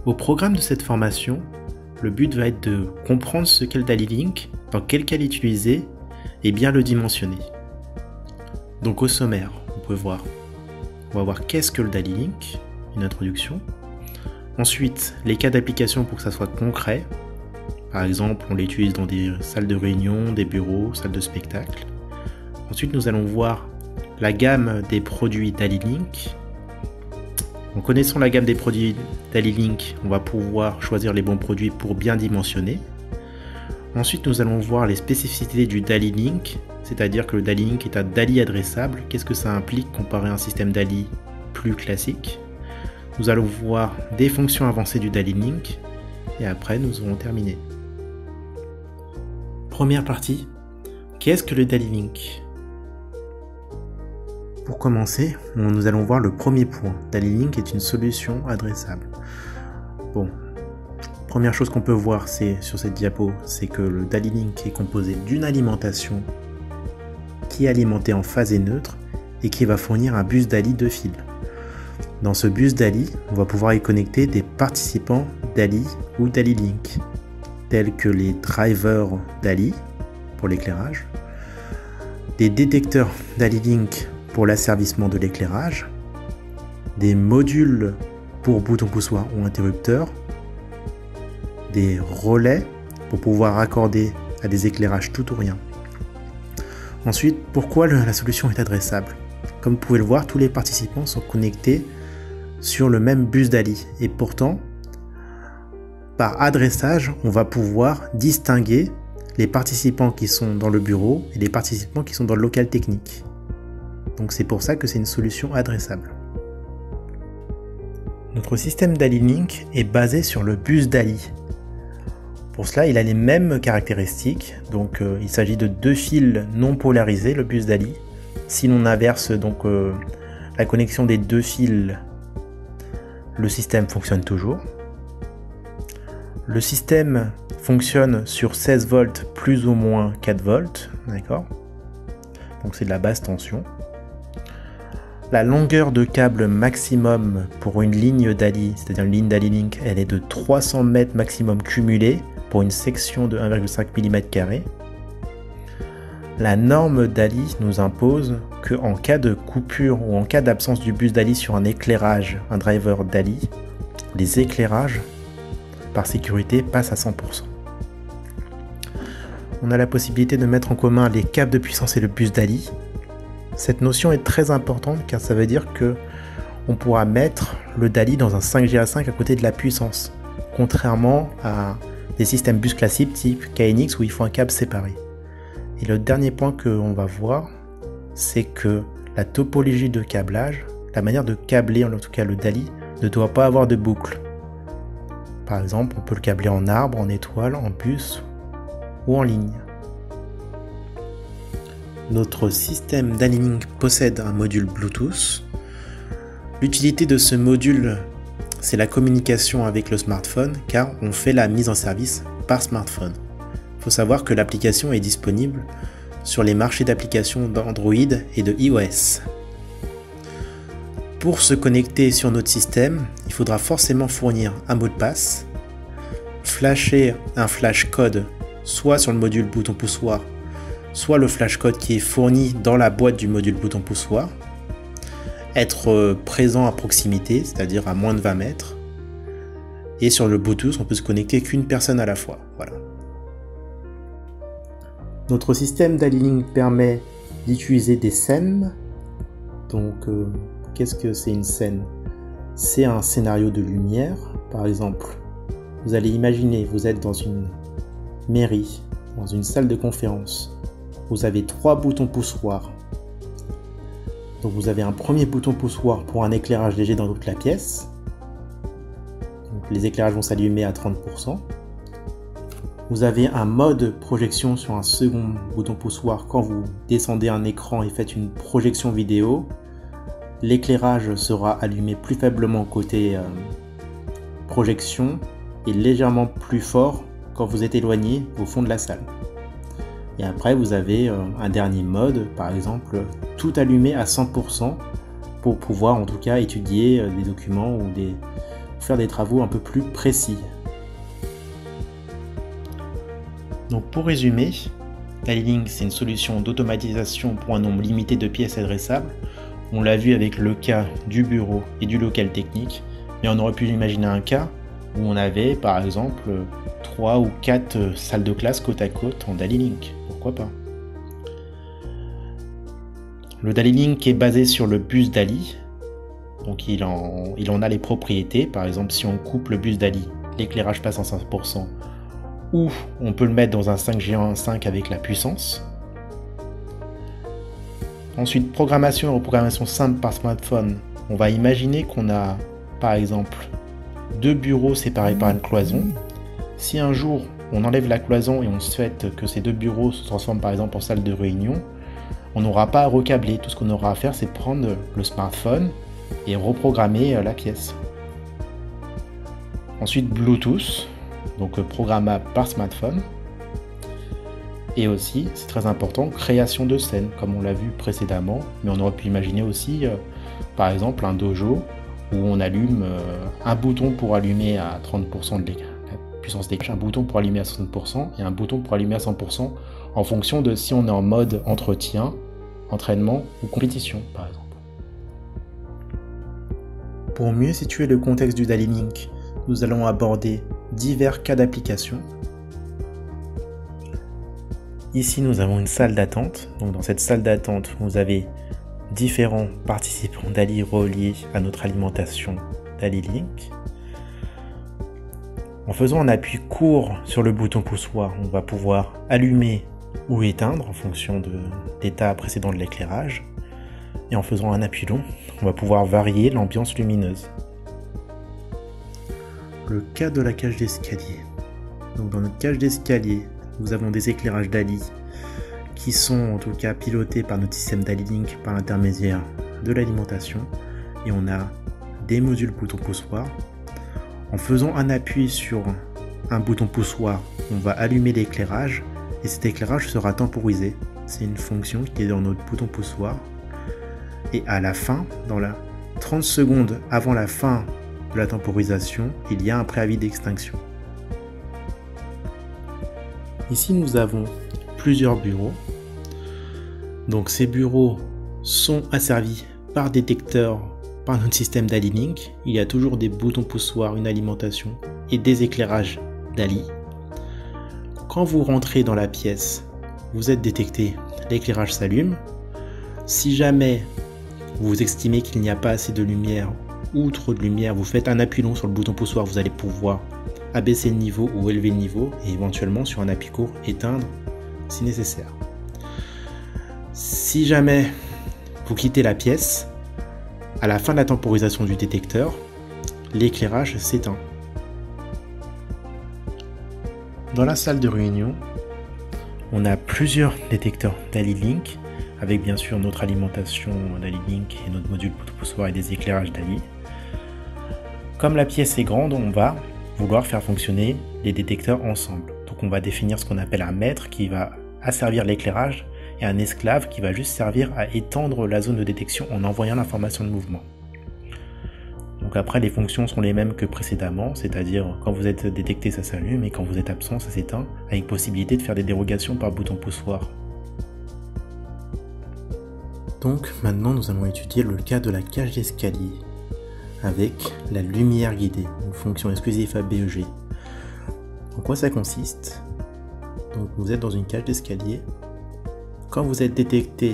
Au programme de cette formation, le but va être de comprendre ce qu'est le DALI Link, dans quel cas l'utiliser et bien le dimensionner. Donc au sommaire, on va voir qu'est-ce que le DALI Link, une introduction. Ensuite, les cas d'application pour que ça soit concret. Par exemple, on l'utilise dans des salles de réunion, des bureaux, salles de spectacle. Ensuite, nous allons voir la gamme des produits DALI Link. En connaissant la gamme des produits DALI Link, on va pouvoir choisir les bons produits pour bien dimensionner. Ensuite, nous allons voir les spécificités du DALI Link, c'est-à-dire que le DALI Link est un DALI adressable. Qu'est-ce que ça implique comparé à un système DALI plus classique? Nous allons voir des fonctions avancées du DALI Link et après nous aurons terminé. Première partie, qu'est-ce que le DALI Link? Pour commencer, nous allons voir le premier point. DALI Link est une solution adressable. Bon, première chose qu'on peut voir sur cette diapo, c'est que le DALI Link est composé d'une alimentation qui est alimentée en phasé neutre et qui va fournir un bus DALI de fil. Dans ce bus DALI, on va pouvoir y connecter des participants DALI ou DALI Link, tels que les drivers DALI pour l'éclairage, des détecteurs DALI Link pour l'asservissement de l'éclairage, des modules pour boutons poussoirs ou interrupteurs, des relais pour pouvoir raccorder à des éclairages tout ou rien. Ensuite, pourquoi la solution est adressable? Comme vous pouvez le voir, tous les participants sont connectés sur le même bus DALI et pourtant, par adressage, on va pouvoir distinguer les participants qui sont dans le bureau et les participants qui sont dans le local technique. Donc c'est pour ça que c'est une solution adressable. Notre système DALI Link est basé sur le bus DALI. Pour cela, il a les mêmes caractéristiques. Donc il s'agit de deux fils non polarisés, le bus DALI. Si l'on inverse donc la connexion des deux fils, le système fonctionne toujours. Le système fonctionne sur 16 volts plus ou moins 4 volts, d'accord? Donc c'est de la basse tension. La longueur de câble maximum pour une ligne DALI, c'est-à-dire une ligne DALI Link, elle est de 300 mètres maximum cumulé pour une section de 1,5 mm². La norme DALI nous impose qu'en cas de coupure ou en cas d'absence du bus DALI sur un éclairage, un driver DALI, les éclairages par sécurité passent à 100%. On a la possibilité de mettre en commun les câbles de puissance et le bus DALI. Cette notion est très importante car ça veut dire que on pourra mettre le DALI dans un 5G-A5 à côté de la puissance, contrairement à des systèmes bus classiques type KNX où il faut un câble séparé. Et le dernier point qu'on va voir, c'est que la topologie de câblage, la manière de câbler en tout cas le DALI, ne doit pas avoir de boucle. Par exemple, on peut le câbler en arbre, en étoile, en bus ou en ligne. Notre système DALI Link possède un module Bluetooth. L'utilité de ce module, c'est la communication avec le smartphone car on fait la mise en service par smartphone. Il faut savoir que l'application est disponible sur les marchés d'applications d'Android et de iOS. Pour se connecter sur notre système, il faudra forcément fournir un mot de passe, flasher un flash code soit sur le module bouton poussoir, soit le flash code qui est fourni dans la boîte du module bouton poussoir, être présent à proximité, c'est-à-dire à moins de 20 mètres, et sur le Bluetooth, on peut se connecter qu'une personne à la fois. Voilà. Notre système DALI Link permet d'utiliser des scènes. Donc, qu'est-ce que c'est une scène? C'est un scénario de lumière. Par exemple, vous allez imaginer, vous êtes dans une mairie, dans une salle de conférence. Vous avez 3 boutons poussoirs. Donc vous avez un premier bouton poussoir pour un éclairage léger dans toute la pièce. Donc les éclairages vont s'allumer à 30%. Vous avez un mode projection sur un second bouton poussoir quand vous descendez un écran et faites une projection vidéo. L'éclairage sera allumé plus faiblement côté projection et légèrement plus fort quand vous êtes éloigné au fond de la salle. Et après vous avez un dernier mode, par exemple tout allumé à 100% pour pouvoir en tout cas étudier des documents ou des pour faire des travaux un peu plus précis. Donc pour résumer, DaliLink c'est une solution d'automatisation pour un nombre limité de pièces adressables. On l'a vu avec le cas du bureau et du local technique, mais on aurait pu imaginer un cas où on avait par exemple 3 ou 4 salles de classe côte à côte en DaliLink, pourquoi pas. Le DaliLink est basé sur le bus Dali, donc il en a les propriétés. Par exemple, si on coupe le bus Dali, l'éclairage passe en 5%, ou on peut le mettre dans un 5G5 avec la puissance. Ensuite, programmation et reprogrammation simple par smartphone. On va imaginer qu'on a par exemple 2 bureaux séparés par une cloison. Si un jour on enlève la cloison et on souhaite que ces 2 bureaux se transforment par exemple en salle de réunion, on n'aura pas à recabler. Tout ce qu'on aura à faire, c'est prendre le smartphone et reprogrammer la pièce. Ensuite, Bluetooth, donc programmable par smartphone. Et aussi, c'est très important, création de scène, comme on l'a vu précédemment, mais on aurait pu imaginer aussi, par exemple, un dojo où on allume un bouton pour allumer à 30% de la puissance d'éclairage, un bouton pour allumer à 60% et un bouton pour allumer à 100% en fonction de si on est en mode entretien, entraînement ou compétition, par exemple. Pour mieux situer le contexte du DaliLink, nous allons aborder divers cas d'application. Ici, nous avons une salle d'attente. Donc, dans cette salle d'attente, vous avez différents participants Dali reliés à notre alimentation DaliLink. En faisant un appui court sur le bouton poussoir, on va pouvoir allumer ou éteindre en fonction de l'état précédent de l'éclairage. Et en faisant un appui long, on va pouvoir varier l'ambiance lumineuse. Le cas de la cage d'escalier. Donc dans notre cage d'escalier, nous avons des éclairages Dali qui sont en tout cas pilotés par notre système DaliLink par l'intermédiaire de l'alimentation. Et on a des modules bouton poussoir. En faisant un appui sur un bouton poussoir, on va allumer l'éclairage et cet éclairage sera temporisé. C'est une fonction qui est dans notre bouton poussoir. Et à la fin, dans la 30 secondes avant la fin de la temporisation, il y a un préavis d'extinction. Ici, nous avons plusieurs bureaux. Donc ces bureaux sont asservis par détecteur par notre système DaliLink. Il y a toujours des boutons poussoirs, une alimentation et des éclairages Dali. Quand vous rentrez dans la pièce, vous êtes détecté, l'éclairage s'allume. Si jamais vous estimez qu'il n'y a pas assez de lumière ou trop de lumière, vous faites un appui long sur le bouton poussoir, vous allez pouvoir abaisser le niveau ou élever le niveau et éventuellement sur un appui court éteindre si nécessaire. Si jamais vous quittez la pièce, à la fin de la temporisation du détecteur, l'éclairage s'éteint. Dans la salle de réunion, on a plusieurs détecteurs DaliLink avec bien sûr notre alimentation DaliLink et notre module poussoir et des éclairages Dali. Comme la pièce est grande, on va vouloir faire fonctionner les détecteurs ensemble. Donc on va définir ce qu'on appelle un maître qui va asservir l'éclairage et un esclave qui va juste servir à étendre la zone de détection en envoyant l'information de mouvement. Donc après, les fonctions sont les mêmes que précédemment, c'est-à-dire quand vous êtes détecté, ça s'allume, et quand vous êtes absent, ça s'éteint, avec possibilité de faire des dérogations par bouton poussoir. Donc maintenant, nous allons étudier le cas de la cage d'escalier, avec la lumière guidée, une fonction exclusive à BEG. En quoi ça consiste? Donc vous êtes dans une cage d'escalier. Quand vous êtes détecté,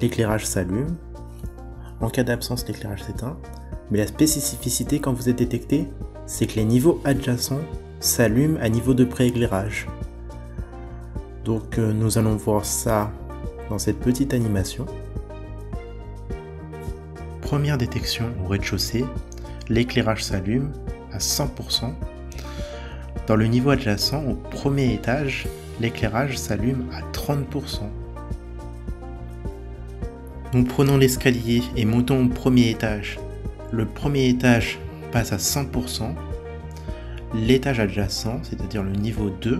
l'éclairage s'allume. En cas d'absence, l'éclairage s'éteint. Mais la spécificité quand vous êtes détecté, c'est que les niveaux adjacents s'allument à niveau de pré-éclairage. Donc nous allons voir ça dans cette petite animation. Première détection au rez-de-chaussée, l'éclairage s'allume à 100%. Dans le niveau adjacent, au premier étage, l'éclairage s'allume à 30%. Nous prenons l'escalier et montons au premier étage. Le premier étage passe à 100%. L'étage adjacent, c'est-à-dire le niveau 2,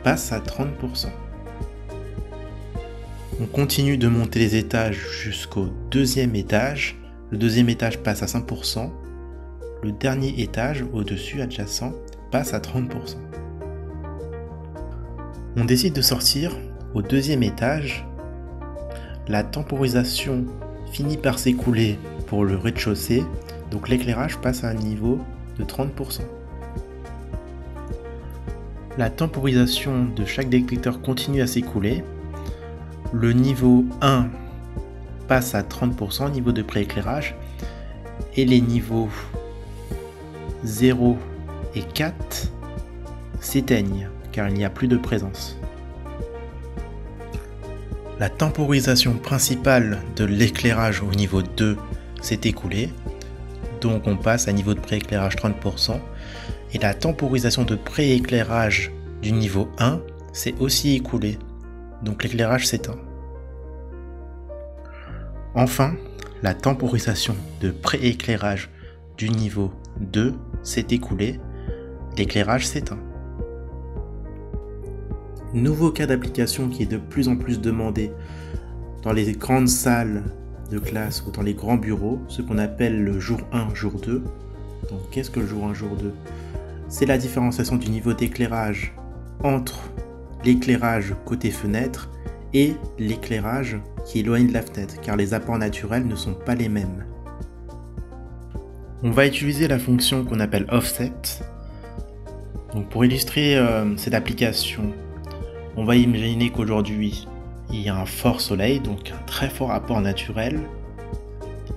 passe à 30%. On continue de monter les étages jusqu'au deuxième étage. Le deuxième étage passe à 5%. le dernier étage au-dessus adjacent passe à 30%. On décide de sortir au deuxième étage. La temporisation finit par s'écouler pour le rez-de-chaussée, donc l'éclairage passe à un niveau de 30%. La temporisation de chaque détecteur continue à s'écouler. Le niveau 1 passe à 30%, niveau de prééclairage, et les niveaux 0 et 4 s'éteignent car il n'y a plus de présence. La temporisation principale de l'éclairage au niveau 2 s'est écoulée, donc on passe à niveau de prééclairage 30%, et la temporisation de prééclairage du niveau 1 s'est aussi écoulée, donc l'éclairage s'éteint. Enfin, la temporisation de prééclairage du niveau 2 s'est écoulée, l'éclairage s'éteint. Nouveau cas d'application qui est de plus en plus demandé dans les grandes salles de classe ou dans les grands bureaux, ce qu'on appelle le jour 1, jour 2. Donc qu'est-ce que le jour 1, jour 2 ? C'est la différenciation du niveau d'éclairage entre l'éclairage côté fenêtre et l'éclairage qui est éloigné de la fenêtre, car les apports naturels ne sont pas les mêmes. On va utiliser la fonction qu'on appelle offset. Donc pour illustrer cette application, on va imaginer qu'aujourd'hui, il y a un fort soleil, donc un très fort apport naturel.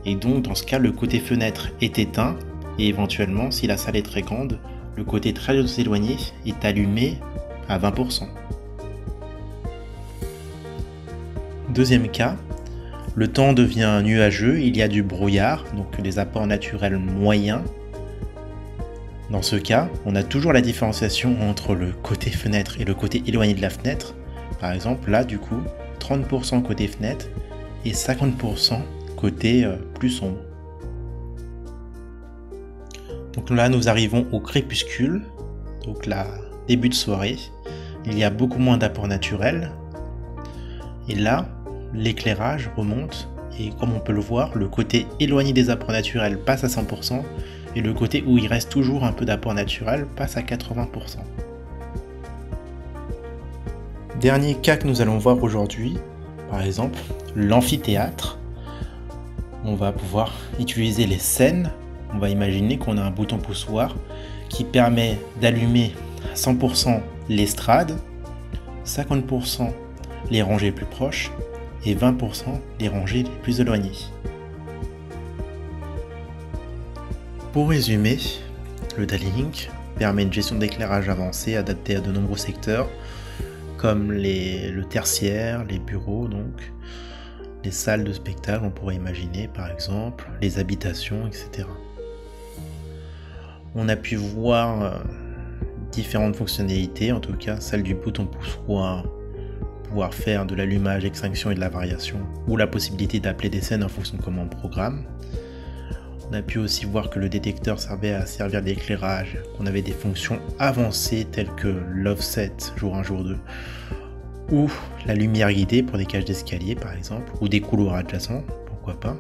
Et donc, dans ce cas, le côté fenêtre est éteint. Et éventuellement, si la salle est très grande, le côté très éloigné est allumé à 20%. Deuxième cas, le temps devient nuageux, il y a du brouillard, donc des apports naturels moyens. Dans ce cas, on a toujours la différenciation entre le côté fenêtre et le côté éloigné de la fenêtre. Par exemple, là, du coup, 30% côté fenêtre et 50% côté plus sombre. Donc là, nous arrivons au crépuscule, donc là, début de soirée. Il y a beaucoup moins d'apports naturels. Et là, l'éclairage remonte. Et comme on peut le voir, le côté éloigné des apports naturels passe à 100%. Et le côté où il reste toujours un peu d'apport naturel passe à 80%. Dernier cas que nous allons voir aujourd'hui, par exemple, l'amphithéâtre. On va pouvoir utiliser les scènes. On va imaginer qu'on a un bouton poussoir qui permet d'allumer à 100% l'estrade, 50% les rangées les plus proches et 20% les rangées les plus éloignées. Pour résumer, le DALI-Link permet une gestion d'éclairage avancée adaptée à de nombreux secteurs comme le tertiaire, les bureaux, donc les salles de spectacle, on pourrait imaginer par exemple, les habitations, etc. On a pu voir différentes fonctionnalités, en tout cas celle du bouton poussoir, pouvoir faire de l'allumage, extinction et de la variation, ou la possibilité d'appeler des scènes en fonction de comment on programme. On a pu aussi voir que le détecteur servait à servir d'éclairage, qu'on avait des fonctions avancées telles que l'offset, jour 1, jour 2, ou la lumière guidée pour des cages d'escalier par exemple, ou des couloirs adjacents, pourquoi pas.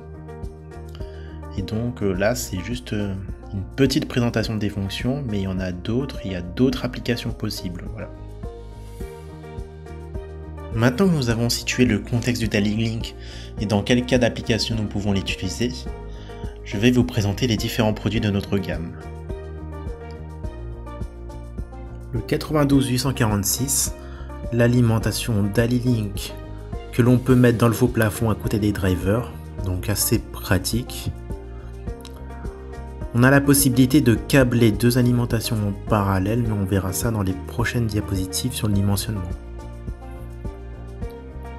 Et donc là c'est juste une petite présentation des fonctions, mais il y en a d'autres, il y a d'autres applications possibles. Voilà. Maintenant que nous avons situé le contexte du DALI-Link et dans quel cas d'application nous pouvons l'utiliser, je vais vous présenter les différents produits de notre gamme. Le 92846, l'alimentation DALI-Link que l'on peut mettre dans le faux plafond à côté des drivers, donc assez pratique. On a la possibilité de câbler deux alimentations en parallèle, mais on verra ça dans les prochaines diapositives sur le dimensionnement.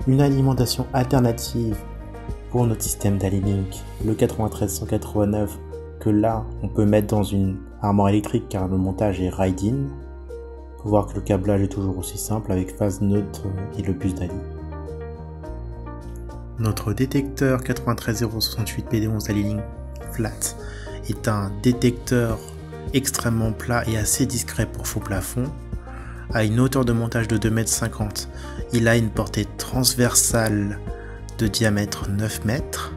Une alimentation alternative pour notre système DALI-Link, le 93189, que là on peut mettre dans une armoire électrique car le montage est ride-in. On peut voir que le câblage est toujours aussi simple avec phase neutre et le bus DALI. Notre détecteur 93068 PD11 DALI-Link Flat est un détecteur extrêmement plat et assez discret pour faux plafond, à une hauteur de montage de 2,50 m. Il a une portée transversale de diamètre 9 mètres.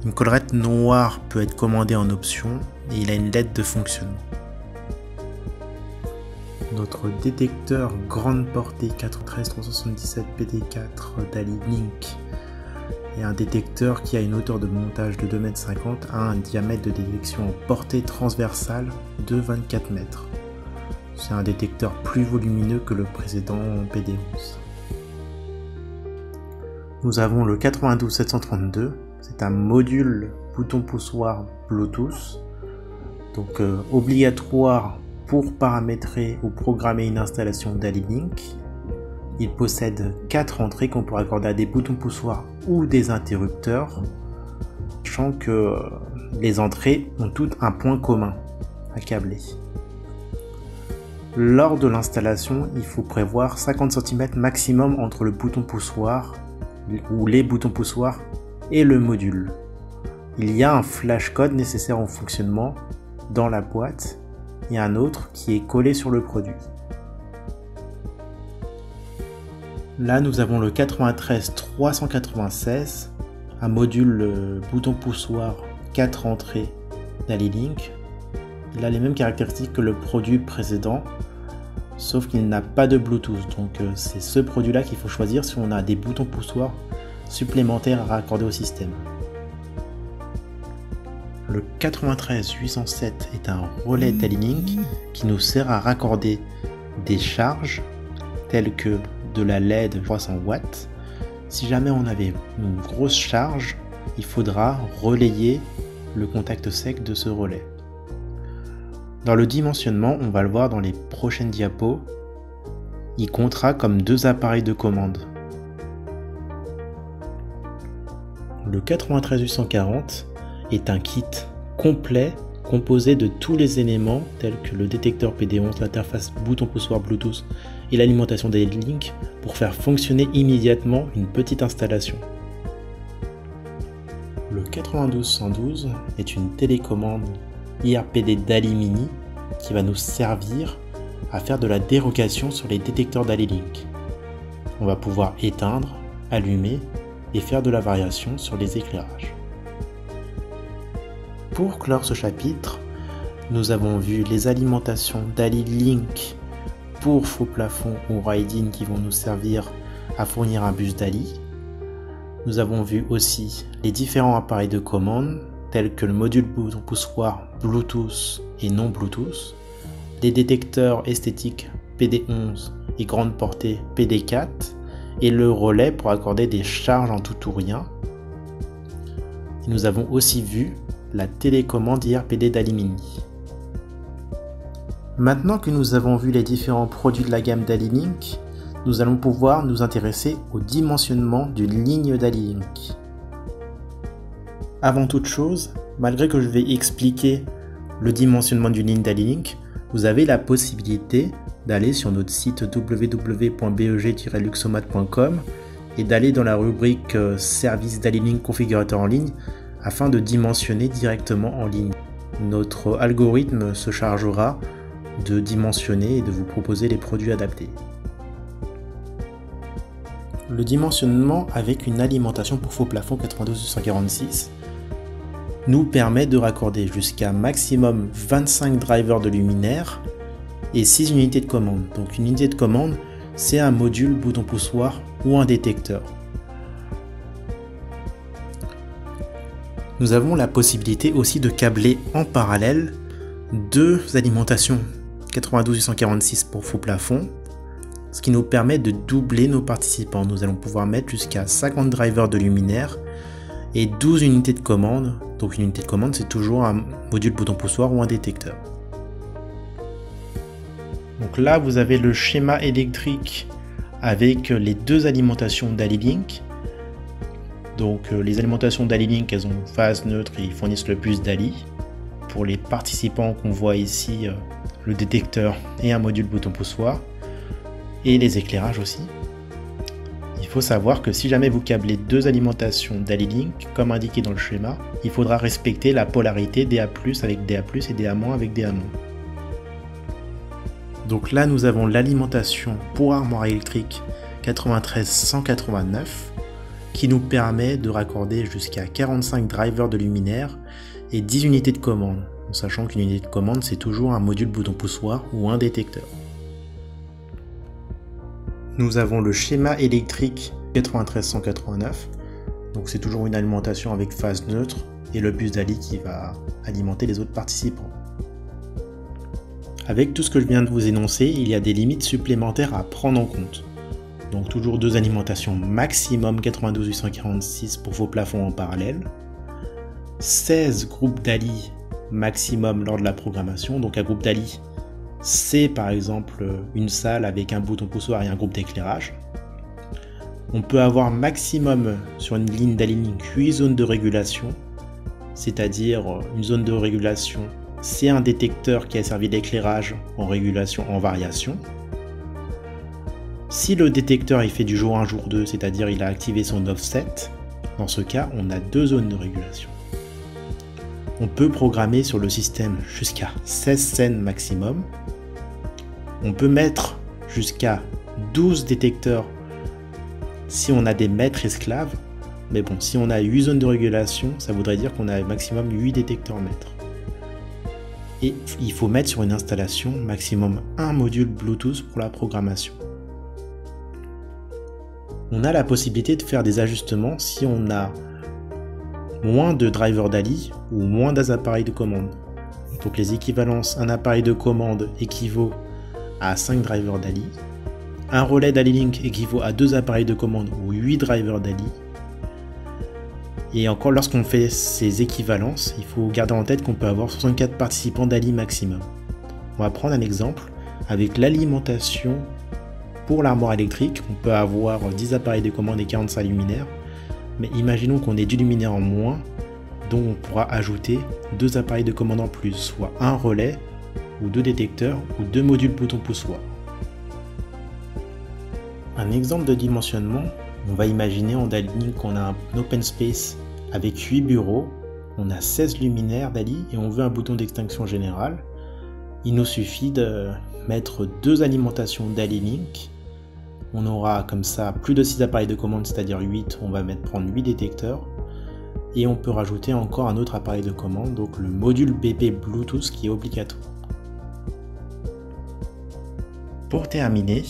Une collerette noire peut être commandée en option, et il a une LED de fonctionnement. Notre détecteur grande portée 413-377 PD4 DALI-Link est un détecteur qui a une hauteur de montage de 2,50 m à un diamètre de détection en portée transversale de 24 m. C'est un détecteur plus volumineux que le précédent PD11. Nous avons le 92732, c'est un module bouton poussoir Bluetooth, donc obligatoire pour paramétrer ou programmer une installation DALI-Link. Il possède 4 entrées qu'on peut raccorder à des boutons poussoirs ou des interrupteurs, sachant que les entrées ont toutes un point commun à câbler. Lors de l'installation, il faut prévoir 50 cm maximum entre le bouton poussoir ou les boutons poussoirs et le module. Il y a un flash code nécessaire au fonctionnement dans la boîte et un autre qui est collé sur le produit. Là nous avons le 93396, un module bouton poussoir 4 entrées DALI-Link. Il a les mêmes caractéristiques que le produit précédent, sauf qu'il n'a pas de Bluetooth, donc c'est ce produit là qu'il faut choisir si on a des boutons poussoirs supplémentaires à raccorder au système. Le 93807 est un relais DALI-Link qui nous sert à raccorder des charges telles que de la LED 300 watts. Si jamais on avait une grosse charge, il faudra relayer le contact sec de ce relais. Dans le dimensionnement, on va le voir dans les prochaines diapos, il comptera comme 2 appareils de commande. Le 93840 est un kit complet composé de tous les éléments tels que le détecteur PD11, l'interface bouton poussoir Bluetooth et l'alimentation des links pour faire fonctionner immédiatement une petite installation. Le 92112 est une télécommande IRPD DALI Mini qui va nous servir à faire de la dérogation sur les détecteurs DALI-Link. On va pouvoir éteindre, allumer et faire de la variation sur les éclairages. Pour clore ce chapitre, nous avons vu les alimentations DALI-Link pour faux plafond ou Ride-in qui vont nous servir à fournir un bus DALI. Nous avons vu aussi les différents appareils de commande tels que le module bouton poussoir Bluetooth et non Bluetooth, les détecteurs esthétiques PD11 et grande portée PD4 et le relais pour accorder des charges en tout ou rien. Et nous avons aussi vu la télécommande IRPD DALI Mini. Maintenant que nous avons vu les différents produits de la gamme DALI-Link, nous allons pouvoir nous intéresser au dimensionnement d'une ligne DALI-Link. Avant toute chose, malgré que je vais expliquer le dimensionnement d'une ligne DALI-Link, vous avez la possibilité d'aller sur notre site www.beg-luxomat.com et d'aller dans la rubrique Service DALI-Link configurateur en ligne afin de dimensionner directement en ligne. Notre algorithme se chargera de dimensionner et de vous proposer les produits adaptés. Le dimensionnement avec une alimentation pour faux plafond 92246 nous permet de raccorder jusqu'à maximum 25 drivers de luminaire et 6 unités de commande. Donc une unité de commande, c'est un module bouton poussoir ou un détecteur. Nous avons la possibilité aussi de câbler en parallèle 2 alimentations 92846 pour faux plafond, ce qui nous permet de doubler nos participants. Nous allons pouvoir mettre jusqu'à 50 drivers de luminaire et 12 unités de commande. Donc une unité de commande, c'est toujours un module bouton poussoir ou un détecteur. Donc là, vous avez le schéma électrique avec les 2 alimentations DALI-Link. Donc les alimentations DALI-Link, elles ont phase neutre et ils fournissent le bus DALI. Pour les participants qu'on voit ici, le détecteur et un module bouton poussoir. Et les éclairages aussi. Il faut savoir que si jamais vous câblez 2 alimentations DALI-Link, comme indiqué dans le schéma, il faudra respecter la polarité DA+, avec DA+, et DA- avec DA-. Donc là, nous avons l'alimentation pour armoire électrique 93189 qui nous permet de raccorder jusqu'à 45 drivers de luminaire et 10 unités de commande. en sachant qu'une unité de commande c'est toujours un module bouton poussoir ou un détecteur. Nous avons le schéma électrique 93189, donc c'est toujours une alimentation avec phase neutre et le bus DALI qui va alimenter les autres participants. Avec tout ce que je viens de vous énoncer, il y a des limites supplémentaires à prendre en compte. Donc toujours 2 alimentations maximum 92846 pour vos plafonds en parallèle, 16 groupes DALI maximum lors de la programmation. Donc un groupe DALI, c'est par exemple une salle avec un bouton poussoir et un groupe d'éclairage. On peut avoir maximum sur une ligne d'Ali-Link 8 zones de régulation, c'est-à-dire une zone de régulation, c'est un détecteur qui a servi d'éclairage en régulation en variation. Si le détecteur il fait du jour 1, jour 2, c'est-à-dire il a activé son offset, dans ce cas on a 2 zones de régulation. On peut programmer sur le système jusqu'à 16 scènes maximum. On peut mettre jusqu'à 12 détecteurs si on a des maîtres esclaves. Mais bon, si on a 8 zones de régulation, ça voudrait dire qu'on a maximum 8 détecteurs maîtres. Et il faut mettre sur une installation maximum un module Bluetooth pour la programmation. On a la possibilité de faire des ajustements si on a moins de drivers DALI ou moins d'appareils de commande. Donc les équivalences, un appareil de commande équivaut à 5 drivers DALI, un relais DALI-Link équivaut à 2 appareils de commande ou 8 drivers DALI. Et encore, lorsqu'on fait ces équivalences, il faut garder en tête qu'on peut avoir 64 participants DALI maximum. On va prendre un exemple avec l'alimentation pour l'armoire électrique. On peut avoir 10 appareils de commande et 45 luminaires, mais imaginons qu'on ait du luminaire en moins, donc on pourra ajouter 2 appareils de commande en plus, soit un relais ou 2 détecteurs ou 2 modules bouton poussoir. Un exemple de dimensionnement, on va imaginer en DALI-Link qu'on a un open space avec 8 bureaux, on a 16 luminaires DALI et on veut un bouton d'extinction générale. Il nous suffit de mettre 2 alimentations DALI-Link. On aura comme ça plus de 6 appareils de commande, c'est-à-dire 8, on va prendre 8 détecteurs. Et on peut rajouter encore un autre appareil de commande, donc le module BP Bluetooth qui est obligatoire. Pour terminer,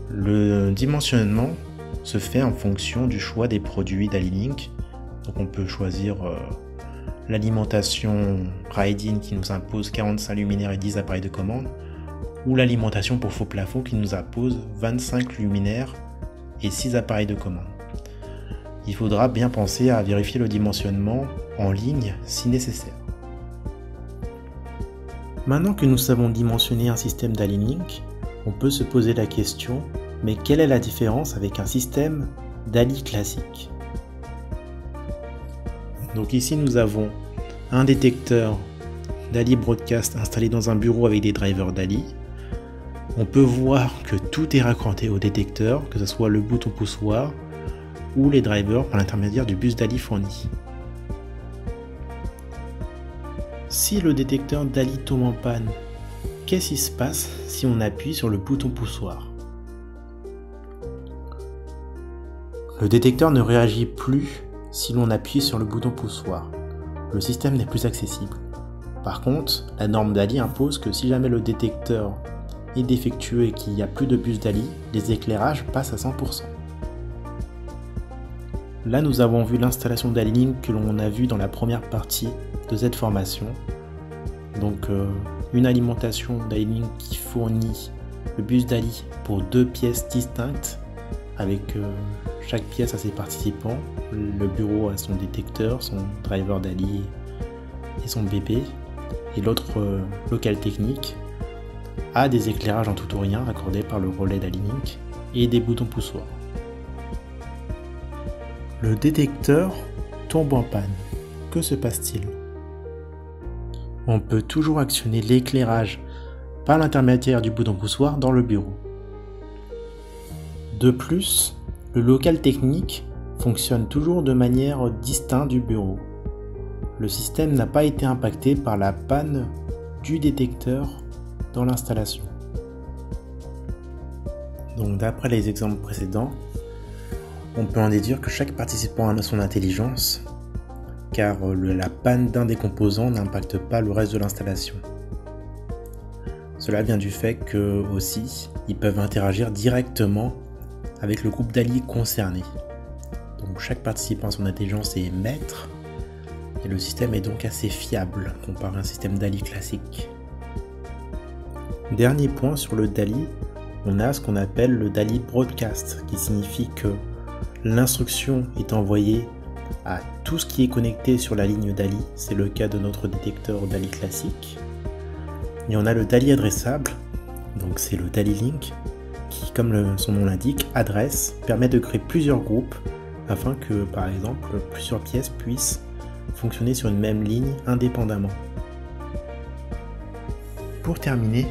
le dimensionnement se fait en fonction du choix des produits DALI-Link. Donc on peut choisir l'alimentation Ride-In qui nous impose 45 luminaires et 10 appareils de commande, ou l'alimentation pour faux plafond qui nous impose 25 luminaires et 6 appareils de commande. Il faudra bien penser à vérifier le dimensionnement en ligne si nécessaire. Maintenant que nous savons dimensionner un système DALI-Link, on peut se poser la question, mais quelle est la différence avec un système DALI classique? Donc ici nous avons un détecteur DALI Broadcast installé dans un bureau avec des drivers DALI. On peut voir que tout est raccordé au détecteur, que ce soit le bouton poussoir ou les drivers par l'intermédiaire du bus DALI fourni. Si le détecteur DALI tombe en panne, qu'est-ce qui se passe si on appuie sur le bouton poussoir? Le détecteur ne réagit plus si l'on appuie sur le bouton poussoir. Le système n'est plus accessible. Par contre, la norme DALI impose que si jamais le détecteur est défectueux et qu'il n'y a plus de bus DALI, les éclairages passent à 100%. Là, nous avons vu l'installation DALI-Link que l'on a vu dans la première partie de cette formation. Donc, une alimentation DALI-Link qui fournit le bus DALI pour 2 pièces distinctes, avec chaque pièce à ses participants. Le bureau a son détecteur, son driver DALI et son BP. Et l'autre local technique a des éclairages en tout ou rien accordés par le relais DALI-Link et des boutons poussoirs. Le détecteur tombe en panne. Que se passe-t-il? On peut toujours actionner l'éclairage par l'intermédiaire du bouton poussoir dans le bureau. De plus, le local technique fonctionne toujours de manière distincte du bureau. Le système n'a pas été impacté par la panne du détecteur dans l'installation. Donc d'après les exemples précédents, on peut en déduire que chaque participant a son intelligence car la panne d'un des composants n'impacte pas le reste de l'installation. Cela vient du fait que aussi, ils peuvent interagir directement avec le groupe DALI concerné. Donc chaque participant à son intelligence est maître, et le système est donc assez fiable comparé à un système DALI classique. Dernier point sur le DALI, on a ce qu'on appelle le DALI Broadcast, qui signifie que l'instruction est envoyée à tout ce qui est connecté sur la ligne DALI, c'est le cas de notre détecteur DALI classique. Et on a le DALI adressable, donc c'est le DALI Link, qui, comme son nom l'indique, adresse, permet de créer plusieurs groupes afin que, par exemple, plusieurs pièces puissent fonctionner sur une même ligne indépendamment. Pour terminer,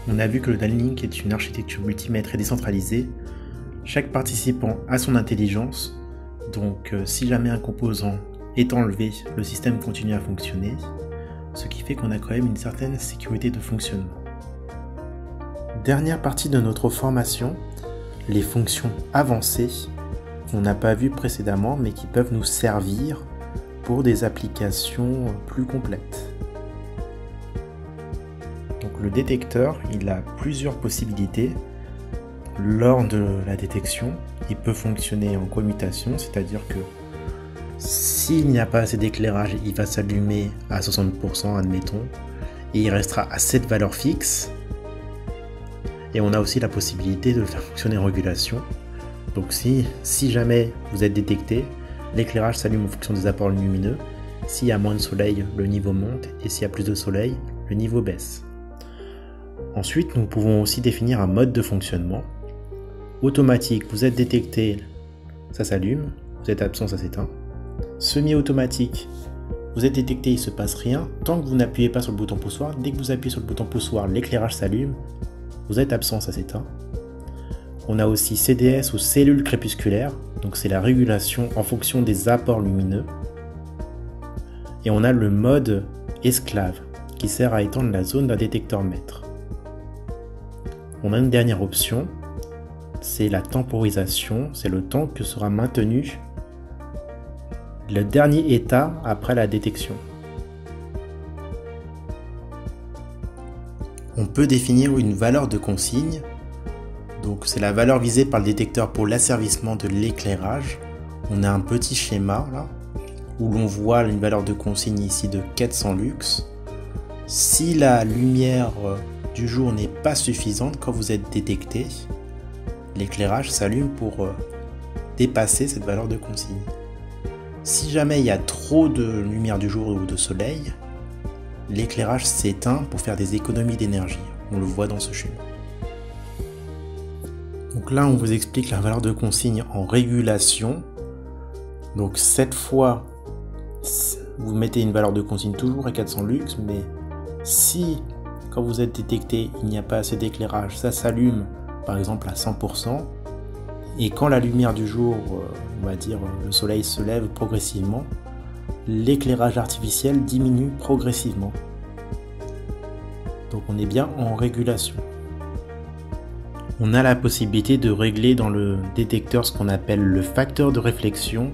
on a vu que le DALI Link est une architecture multimètre et décentralisée. Chaque participant a son intelligence, donc si jamais un composant est enlevé, le système continue à fonctionner, ce qui fait qu'on a quand même une certaine sécurité de fonctionnement. Dernière partie de notre formation, les fonctions avancées qu'on n'a pas vues précédemment mais qui peuvent nous servir pour des applications plus complètes. Donc le détecteur, il a plusieurs possibilités. Lors de la détection, il peut fonctionner en commutation, c'est-à-dire que s'il n'y a pas assez d'éclairage, il va s'allumer à 60%, admettons, et il restera à cette valeur fixe. Et on a aussi la possibilité de le faire fonctionner en régulation. Donc si jamais vous êtes détecté, l'éclairage s'allume en fonction des apports lumineux. S'il y a moins de soleil, le niveau monte, et s'il y a plus de soleil, le niveau baisse. Ensuite, nous pouvons aussi définir un mode de fonctionnement. Automatique, vous êtes détecté, ça s'allume, vous êtes absent, ça s'éteint. Semi-automatique, vous êtes détecté, il ne se passe rien, tant que vous n'appuyez pas sur le bouton poussoir. Dès que vous appuyez sur le bouton poussoir, l'éclairage s'allume, vous êtes absent, ça s'éteint. On a aussi CDS ou cellule crépusculaire, donc c'est la régulation en fonction des apports lumineux. Et on a le mode esclave, qui sert à étendre la zone d'un détecteur maître. On a une dernière option, c'est la temporisation, c'est le temps que sera maintenu le dernier état après la détection. On peut définir une valeur de consigne, donc c'est la valeur visée par le détecteur pour l'asservissement de l'éclairage. On a un petit schéma là, où l'on voit une valeur de consigne ici de 400 lux. Si la lumière du jour n'est pas suffisante quand vous êtes détecté, l'éclairage s'allume pour dépasser cette valeur de consigne. Si jamais il y a trop de lumière du jour ou de soleil, l'éclairage s'éteint pour faire des économies d'énergie. On le voit dans ce schéma. Donc là, on vous explique la valeur de consigne en régulation. Donc cette fois, vous mettez une valeur de consigne toujours à 400 lux, mais si quand vous êtes détecté, il n'y a pas assez d'éclairage, ça s'allume par exemple à 100%, et quand la lumière du jour, on va dire le soleil se lève progressivement, l'éclairage artificiel diminue progressivement. Donc on est bien en régulation. On a la possibilité de régler dans le détecteur ce qu'on appelle le facteur de réflexion.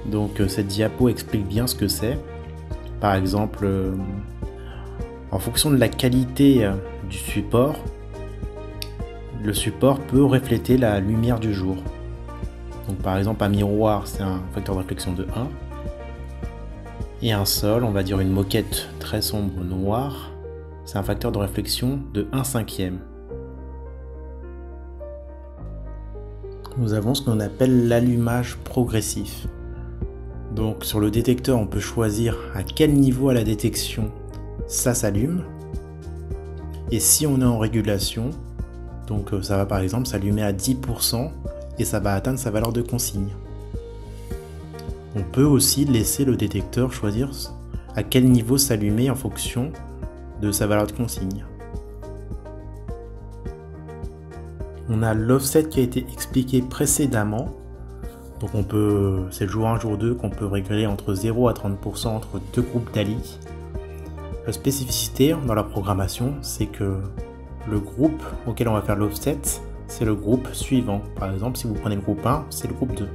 Donc cette diapo explique bien ce que c'est. Par exemple, en fonction de la qualité du support, le support peut refléter la lumière du jour. Donc par exemple un miroir, c'est un facteur de réflexion de 1. Et un sol, on va dire une moquette très sombre noire, c'est un facteur de réflexion de 1/5. Nous avons ce qu'on appelle l'allumage progressif. Donc sur le détecteur, on peut choisir à quel niveau à la détection ça s'allume. Et si on est en régulation, donc ça va par exemple s'allumer à 10% et ça va atteindre sa valeur de consigne. On peut aussi laisser le détecteur choisir à quel niveau s'allumer en fonction de sa valeur de consigne. On a l'offset qui a été expliqué précédemment. Donc c'est le jour 1, jour 2 qu'on peut régler entre 0 à 30% entre deux groupes DALI. La spécificité dans la programmation, c'est que le groupe auquel on va faire l'offset, c'est le groupe suivant. Par exemple, si vous prenez le groupe 1, c'est le groupe 2.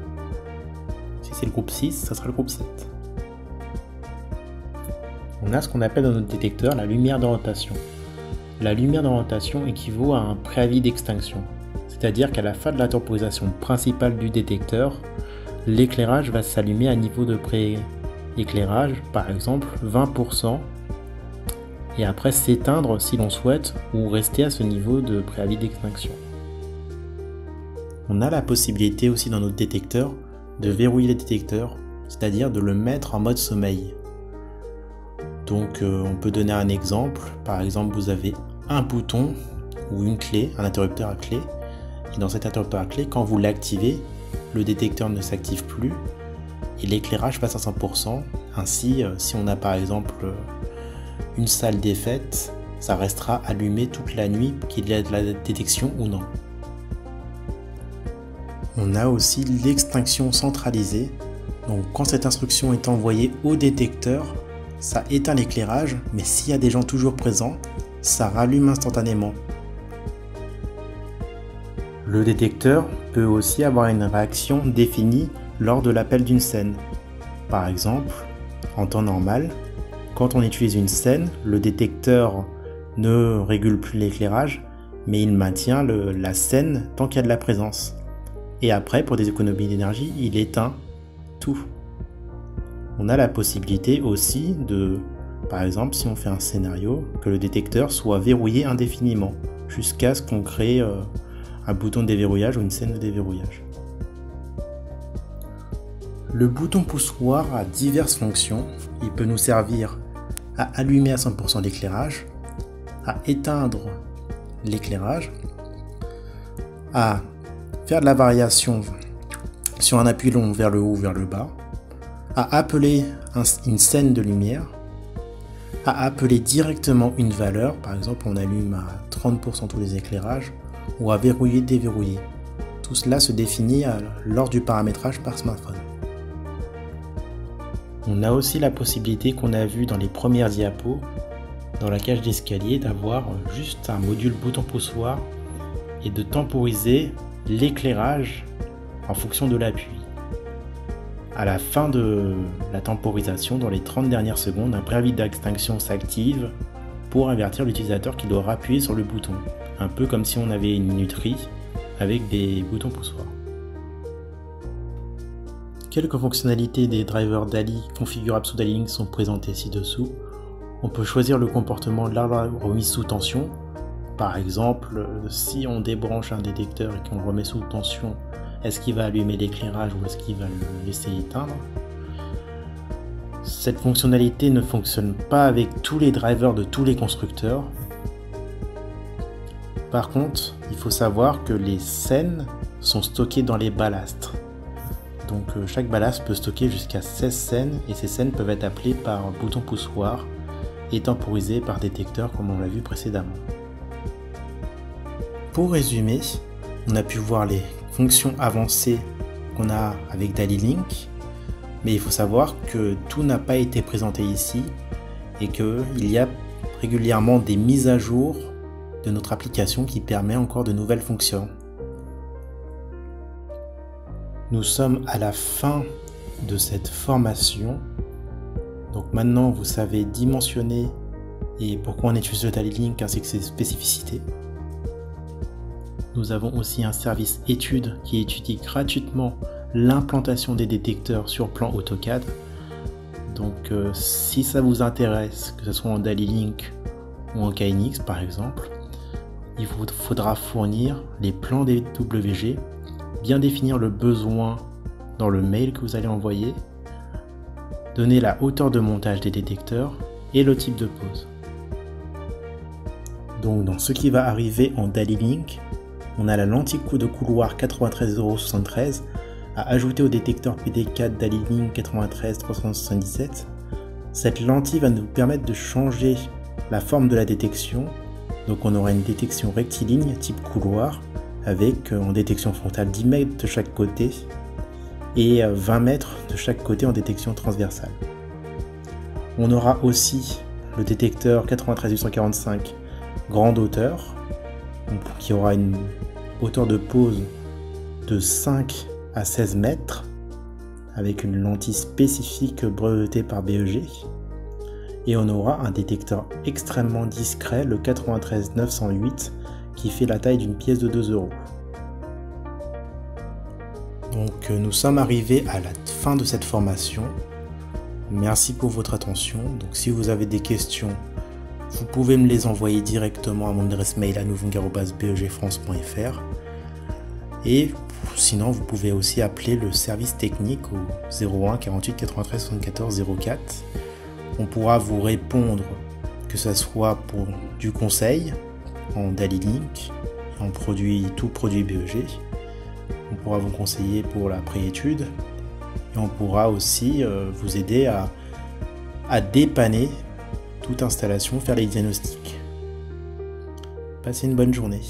Si c'est le groupe 6, ça sera le groupe 7. On a ce qu'on appelle dans notre détecteur la lumière d'orientation. La lumière d'orientation équivaut à un préavis d'extinction, c'est-à-dire qu'à la fin de la temporisation principale du détecteur, l'éclairage va s'allumer à niveau de pré-éclairage, par exemple 20%, et après s'éteindre si l'on souhaite, ou rester à ce niveau de préavis d'extinction. On a la possibilité aussi dans notre détecteur de verrouiller le détecteur, c'est-à-dire de le mettre en mode sommeil. Donc on peut donner un exemple. Par exemple, vous avez un bouton ou une clé, un interrupteur à clé. Et dans cet interrupteur à clé, quand vous l'activez, le détecteur ne s'active plus et l'éclairage passe à 100%. Ainsi, si on a par exemple une salle des fêtes, ça restera allumé toute la nuit, qu'il y ait de la détection ou non. On a aussi l'extinction centralisée. Donc quand cette instruction est envoyée au détecteur, ça éteint l'éclairage, mais s'il y a des gens toujours présents, ça rallume instantanément. Le détecteur peut aussi avoir une réaction définie lors de l'appel d'une scène. Par exemple, en temps normal, quand on utilise une scène, le détecteur ne régule plus l'éclairage, mais il maintient la scène tant qu'il y a de la présence. Et après, pour des économies d'énergie, il éteint tout. On a la possibilité aussi de, par exemple, si on fait un scénario, que le détecteur soit verrouillé indéfiniment, jusqu'à ce qu'on crée un bouton de déverrouillage ou une scène de déverrouillage. Le bouton poussoir a diverses fonctions. Il peut nous servir à allumer à 100% l'éclairage, à éteindre l'éclairage, à faire de la variation sur un appui long vers le haut ou vers le bas, à appeler une scène de lumière, à appeler directement une valeur, par exemple on allume à 30% tous les éclairages, ou à verrouiller, déverrouiller. Tout cela se définit lors du paramétrage par smartphone. On a aussi la possibilité qu'on a vu dans les premières diapos, dans la cage d'escalier, d'avoir juste un module bouton poussoir et de temporiser l'éclairage en fonction de l'appui. À la fin de la temporisation, dans les 30 dernières secondes, un préavis d'extinction s'active pour avertir l'utilisateur qu'il doit appuyer sur le bouton. Un peu comme si on avait une minuterie avec des boutons poussoirs. Quelques fonctionnalités des drivers DALI configurables sous DALI Link sont présentées ci-dessous. On peut choisir le comportement de la remise sous tension. Par exemple, si on débranche un détecteur et qu'on le remet sous tension, est-ce qu'il va allumer l'éclairage ou est-ce qu'il va le laisser éteindre? Cette fonctionnalité ne fonctionne pas avec tous les drivers de tous les constructeurs. Par contre, il faut savoir que les scènes sont stockées dans les ballastres. Donc chaque ballast peut stocker jusqu'à 16 scènes et ces scènes peuvent être appelées par bouton poussoir et temporisées par détecteur comme on l'a vu précédemment. Pour résumer, on a pu voir les fonctions avancées qu'on a avec DALI Link, mais il faut savoir que tout n'a pas été présenté ici et qu'il y a régulièrement des mises à jour de notre application qui permet encore de nouvelles fonctions. Nous sommes à la fin de cette formation, donc maintenant vous savez dimensionner et pourquoi on utilise le DALI Link ainsi que ses spécificités. Nous avons aussi un service études qui étudie gratuitement l'implantation des détecteurs sur plan AutoCAD. Donc si ça vous intéresse, que ce soit en DALI Link ou en KNX par exemple, il vous faudra fournir les plans des WG, bien définir le besoin dans le mail que vous allez envoyer, donner la hauteur de montage des détecteurs et le type de pose. Donc dans ce qui va arriver en DALI Link, on a la lentille de couloir 93,73 € à ajouter au détecteur PD4 DALI Link 93-377. Cette lentille va nous permettre de changer la forme de la détection. Donc on aura une détection rectiligne type couloir avec en détection frontale 10 mètres de chaque côté et 20 mètres de chaque côté en détection transversale. On aura aussi le détecteur 93-845 grande hauteur qui aura une hauteur de pose de 5 à 16 mètres avec une lentille spécifique brevetée par BEG. Et on aura un détecteur extrêmement discret, le 93908, qui fait la taille d'une pièce de 2 €. Donc nous sommes arrivés à la fin de cette formation. Merci pour votre attention. Donc si vous avez des questions, vous pouvez me les envoyer directement à mon adresse mail à nouvung@begfrance.fr. Et sinon, vous pouvez aussi appeler le service technique au 01 48 93 74 04. On pourra vous répondre, que ce soit pour du conseil en DALI-Link, en tout produit BEG. On pourra vous conseiller pour la préétude. Et on pourra aussi vous aider à dépanner toute installation, faire les diagnostics. Passez une bonne journée.